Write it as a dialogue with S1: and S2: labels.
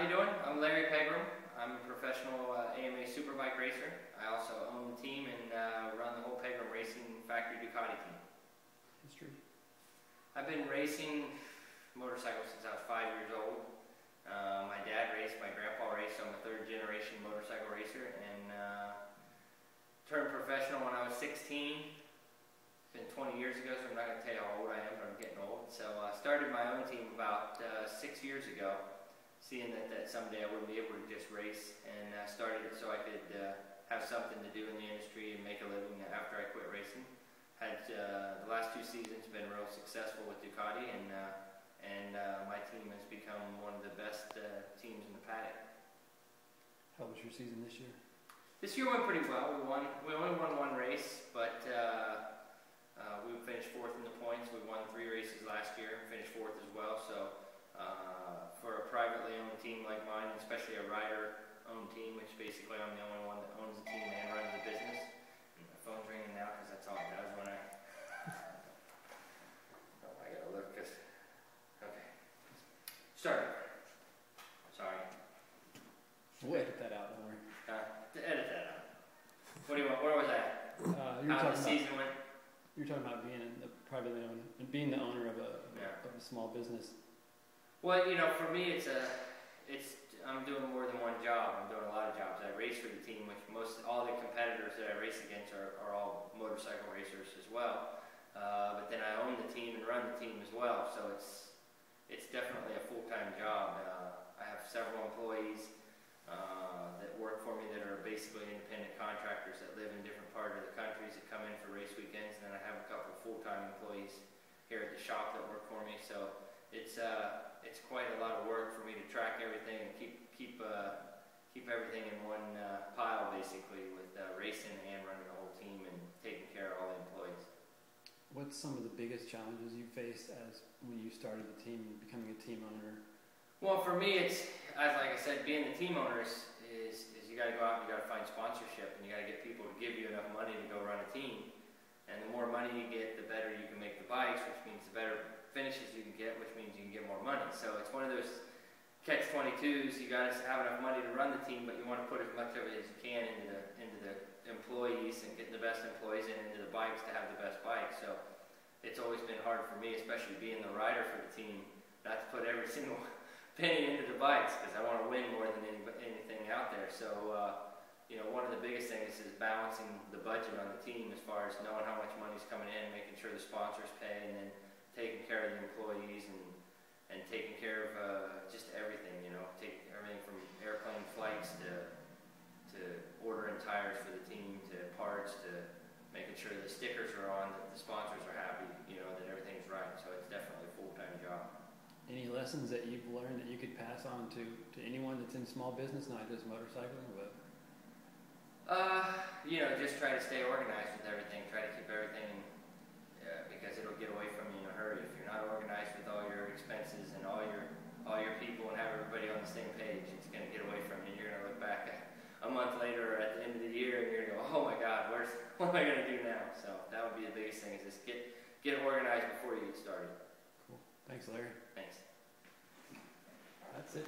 S1: you doing? I'm Larry Pegram. I'm a professional AMA superbike racer. I also own the team and run the whole Pegram Racing Factory Ducati team.
S2: History.
S1: I've been racing motorcycles since I was 5 years old. My dad raced, my grandpa raced, so I'm a third generation motorcycle racer, and turned professional when I was 16. It's been 20 years ago, so I'm not going to tell you how old I am, but I'm getting old. So I started my own team about 6 years ago, seeing that someday I wouldn't be able to just race, and started it so I could have something to do in the industry and make a living after I quit racing. Had the last 2 seasons been real successful with Ducati, and my team has become one of the best teams in the paddock.
S2: How was your season this year?
S1: This year went pretty well. We only won 1 race, but we finished 4th in the points. We won 3 races last year, finished 4th as well. So for a privately owned team like mine, especially a rider-owned team, which basically I'm the only one that owns the team and runs the business. And my phone's ringing now because that's all it does when I gotta look. Okay. Start. Sorry.
S2: We'll edit that out, don't worry.
S1: Edit that out. What do you want? Where was I? How the season went?
S2: You're talking about being privately owned and being the owner of a small business.
S1: Well, you know, for me, I'm doing more than one job. I'm doing a lot of jobs. I race for the team, which all the competitors that I race against are all motorcycle racers as well. But then I own the team and run the team as well. So it's definitely a full-time job. I have several employees that work for me that are basically independent contractors that live in different parts of the country that come in for race weekends, and then I have a couple of full-time employees here at the shop that work for me. So it's quite a lot of work for me to track everything and keep everything in one pile, basically, with racing and running the whole team and taking care of all the employees.
S2: What's some of the biggest challenges you faced as when you started the team and becoming a team owner?
S1: Well, for me, it's like I said, being the team owner is you got to go out and you got to find sponsorship, and you got to get people to give you enough money to go run a team. And the more money you get, the better you can make the bikes, which means the better finishes you can get, which means you can get more money. So it's one of those catch-22s. You got to have enough money to run the team, but you want to put as much of it as you can into the employees and getting the best employees into the bikes to have the best bikes. So it's always been hard for me, especially being the rider for the team, not to put every single penny into the bikes, because I want to win more than anything out there. So you know, one of the biggest things is balancing the budget on the team as far as knowing how much money's coming in, making sure the sponsors pay, and then taking care of the employees and taking care of just everything, you know, take everything from airplane flights to ordering tires for the team, to parts, to making sure the stickers are on, that the sponsors are happy, you know, that everything's right. So it's definitely a full-time job.
S2: Any lessons that you've learned that you could pass on to anyone that's in small business, not just motorcycling, but?
S1: You know, just try to stay organized with everything. Try to keep everything, because it'll get away from you in a hurry. If you're not organized with all your expenses and all your people and have everybody on the same page, it's going to get away from you. You're going to look back a month later or at the end of the year, and you're going to go, oh my God, what am I going to do now? So that would be the biggest thing, is just get organized before you get started.
S2: Cool. Thanks, Larry.
S1: Thanks.
S2: That's it.